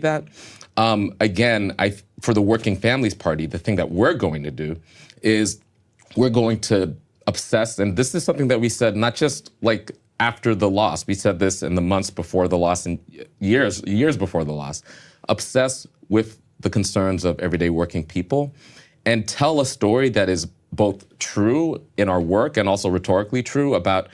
that. Again, for the Working Families Party, the thing that we're going to do is we're going to obsess, and this is something that we said not just like after the loss, we said this in the months before the loss and years before the loss, obsess with the concerns of everyday working people and tell a story that is both true in our work and also rhetorically true about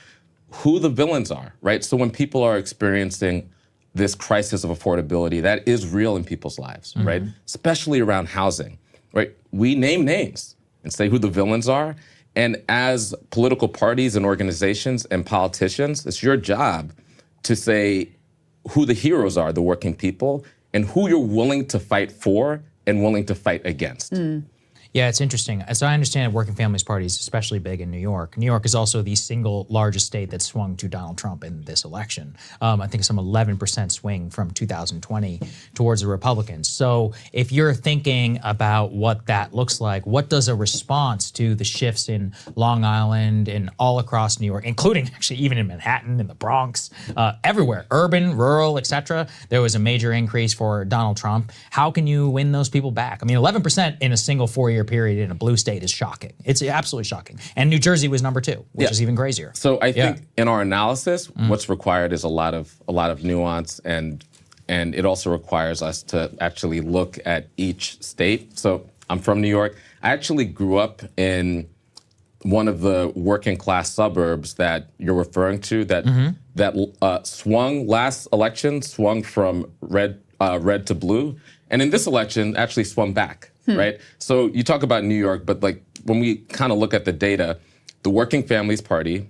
who the villains are, right? So when people are experiencing this crisis of affordability that is real in people's lives, right? Especially around housing, right? We name names and say who the villains are. And as political parties and organizations and politicians, it's your job to say who the heroes are, the working people, and who you're willing to fight for and willing to fight against. Yeah, it's interesting. As I understand it, Working Families Party is especially big in New York. New York is also the single largest state that swung to Donald Trump in this election. I think some 11% swing from 2020 towards the Republicans. So if you're thinking about what that looks like, what does a response to the shifts in Long Island and all across New York, including actually even in Manhattan, in the Bronx, everywhere, urban, rural, et cetera, there was a major increase for Donald Trump. How can you win those people back? I mean, 11% in a single 4-year period in a blue state is shocking. It's absolutely shocking. And New Jersey was number 2, which is even crazier. So I think in our analysis, what's required is a lot of nuance, and it also requires us to actually look at each state. So I'm from New York. I actually grew up in one of the working class suburbs that you're referring to that swung last election, swung from red to blue, and in this election actually swung back. Right? So you talk about New York, but like when we kind of look at the data, the Working Families Party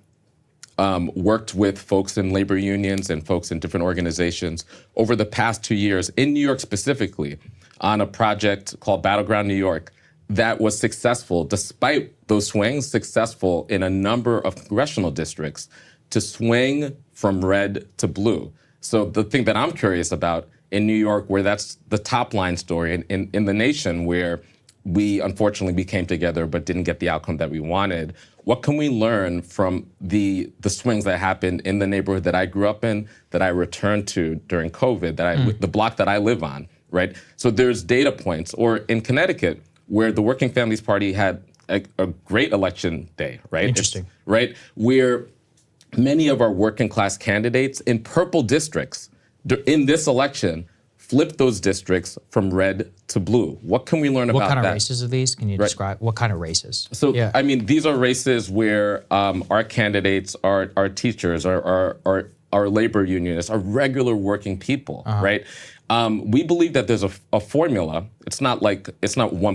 worked with folks in labor unions and folks in different organizations over the past 2 years in New York specifically on a project called Battleground New York that was successful, despite those swings, successful in a number of congressional districts to swing from red to blue. So the thing that I'm curious about in New York, where that's the top line story, in the nation where we unfortunately came together but didn't get the outcome that we wanted, what can we learn from the swings that happened in the neighborhood that I grew up in, that I returned to during COVID, the block that I live on, right? So there's data points. Or in Connecticut, where the Working Families Party had a great election day, right? Interesting. Right? Where many of our working class candidates in purple districts in this election flipped those districts from red to blue. What can we learn about that? What kind of races are these? Can you describe what kind of races? So, I mean, these are races where our candidates are teachers, are labor unionists, are regular working people, right? We believe that there's a formula. It's not 1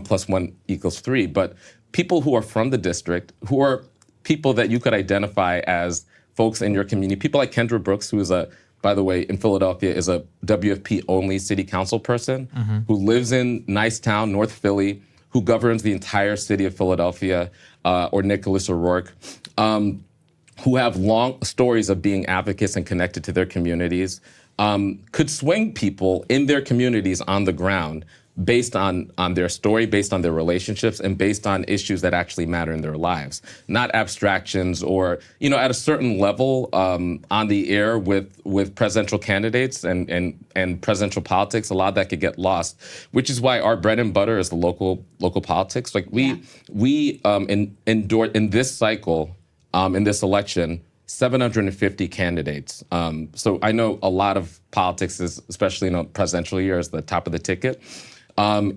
+ 1 = 3, but people who are from the district, who are people that you could identify as folks in your community, people like Kendra Brooks, who is by the way, in Philadelphia, is a WFP-only city council person who lives in Nicetown, North Philly, who governs the entire city of Philadelphia, or Nicholas O'Rourke, who have long stories of being advocates and connected to their communities, could swing people in their communities on the ground based on their story, based on their relationships, and based on issues that actually matter in their lives. Not abstractions or, at a certain level on the air with presidential candidates and presidential politics, a lot of that could get lost, which is why our bread and butter is the local politics. Like we endured in this cycle, in this election, 750 candidates. So I know a lot of politics is, especially in a presidential year, is the top of the ticket.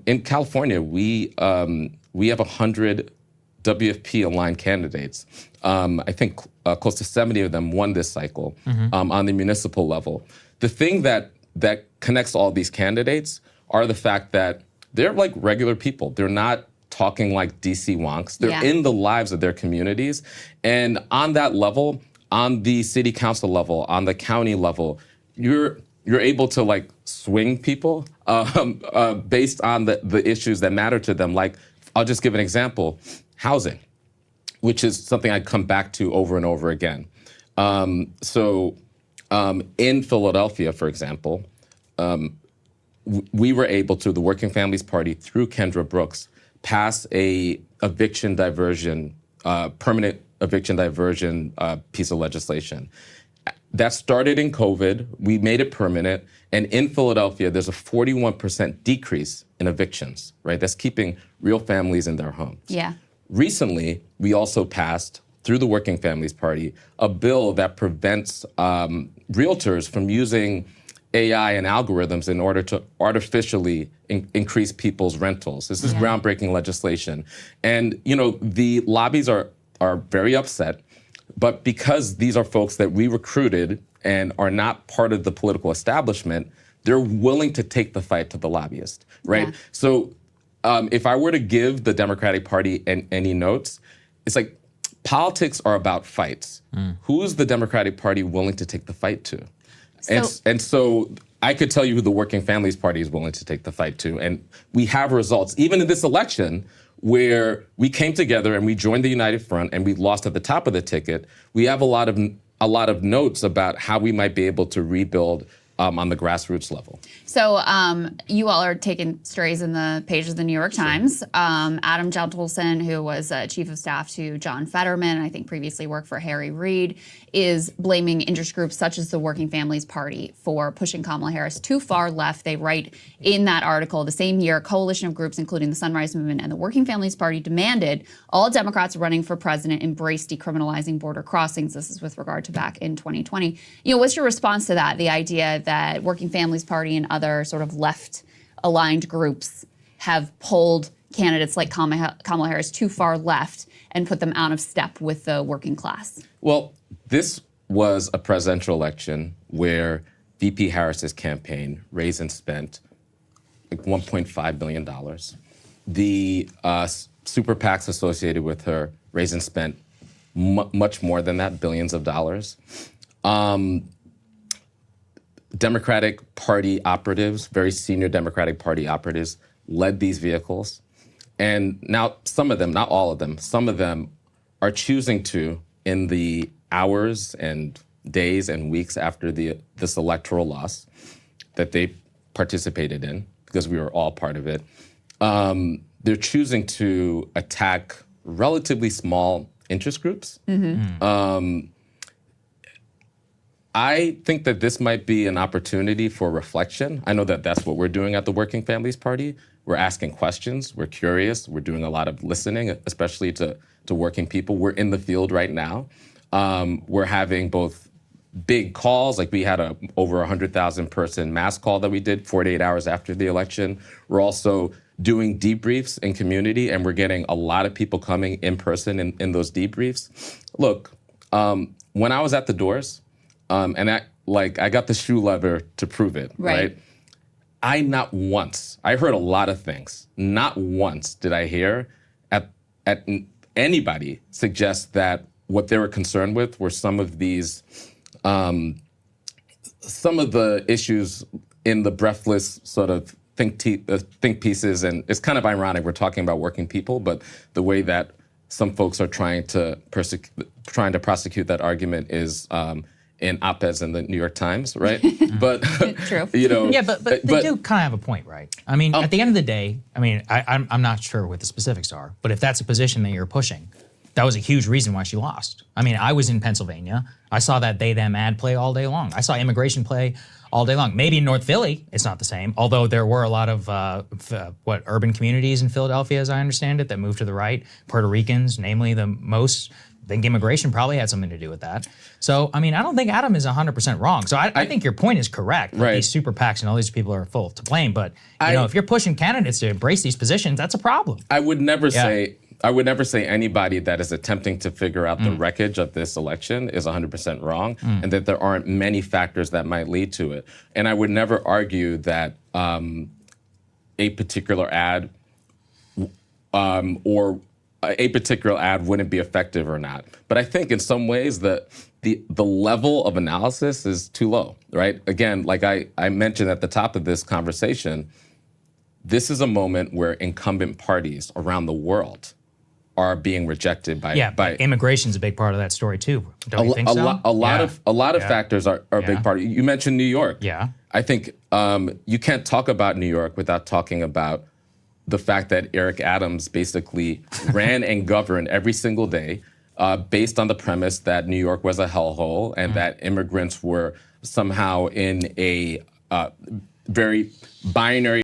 In California, we have 100 WFP-aligned candidates. I think close to 70 of them won this cycle on the municipal level. The thing that connects all these candidates are the fact that they're like regular people. They're not talking like DC wonks. They're in the lives of their communities. And on that level, on the city council level, on the county level, you're able to like swing people based on the issues that matter to them. Like, I'll just give an example, housing, which is something I come back to over and over again. So in Philadelphia, for example, we were able to, the Working Families Party, through Kendra Brooks, pass a eviction diversion, permanent eviction diversion piece of legislation. that started in COVID. We made it permanent. And in Philadelphia, there's a 41% decrease in evictions, right? That's keeping real families in their homes. Yeah. Recently, we also passed, through the Working Families Party, a bill that prevents realtors from using AI and algorithms in order to artificially increase people's rentals. This is groundbreaking legislation. And, you know, the lobbies are very upset, but because these are folks that we recruited and are not part of the political establishment, they're willing to take the fight to the lobbyist, right? Yeah. So if I were to give the Democratic Party any notes, it's like politics are about fights. Who is the Democratic Party willing to take the fight to? And so I could tell you who the Working Families Party is willing to take the fight to. And we have results, even in this election, where we came together and we joined the United Front and we lost at the top of the ticket. We have a lot of notes about how we might be able to rebuild on the grassroots level. So you all are taking strays in the pages of the New York Times. Adam Gentleson, who was chief of staff to John Fetterman, I think previously worked for Harry Reid, is blaming interest groups such as the Working Families Party for pushing Kamala Harris too far left. They write in that article, the same year, a coalition of groups, including the Sunrise Movement and the Working Families Party, demanded all Democrats running for president embrace decriminalizing border crossings. This is with regard to back in 2020. You know, what's your response to that? The idea that Working Families Party and other sort of left-aligned groups have pulled candidates like Kamala Harris too far left and put them out of step with the working class? Well, this was a presidential election where VP Harris's campaign raised and spent like $1.5 billion. The super PACs associated with her raised and spent much more than that, billions of dollars. Democratic Party operatives, very senior Democratic Party operatives, led these vehicles. And now some of them, not all of them, some of them are choosing to, in the hours and days and weeks after this electoral loss that they participated in, because we were all part of it, they're choosing to attack relatively small interest groups. I think that this might be an opportunity for reflection. I know that that's what we're doing at the Working Families Party. We're asking questions, we're curious, we're doing a lot of listening, especially to working people. We're in the field right now. We're having both big calls, like we had over 100,000 person mass call that we did 48 hours after the election. We're also doing debriefs in community, and we're getting a lot of people coming in person in those debriefs. Look, when I was at the doors, and I got the shoe leather to prove it, right? I heard a lot of things. Not once did I hear at anybody suggest that what they were concerned with were some of these, some of the issues in the breathless sort of think pieces. And it's kind of ironic we're talking about working people, but the way that some folks are trying to prosecute that argument is in op-eds in the New York Times, right? But True. You know, yeah, but they do kind of have a point, right? I mean, at the end of the day, I mean, I'm not sure what the specifics are, but if that's a position that you're pushing, that was a huge reason why she lost. I mean, I was in Pennsylvania. I saw that they-them ad play all day long. I saw immigration play all day long. Maybe in North Philly, it's not the same, although there were a lot of, urban communities in Philadelphia, as I understand it, that moved to the right. Puerto Ricans, namely the most. I think immigration probably had something to do with that. So, I mean, I don't think Adam is 100% wrong. So I think your point is correct. That these super PACs and all these people are full to blame. But, you know, if you're pushing candidates to embrace these positions, that's a problem. I would never say anybody that is attempting to figure out the wreckage of this election is 100% wrong, and that there aren't many factors that might lead to it. And I would never argue that a particular ad or a particular ad wouldn't be effective or not. But I think in some ways the level of analysis is too low, right? Again, like I mentioned at the top of this conversation, this is a moment where incumbent parties around the world are being rejected by but immigration's a big part of that story too. Don't you think so? A lot of factors are a big part. You mentioned New York. Yeah. I think you can't talk about New York without talking about the fact that Eric Adams basically ran and governed every single day based on the premise that New York was a hellhole and that immigrants were somehow in a very binary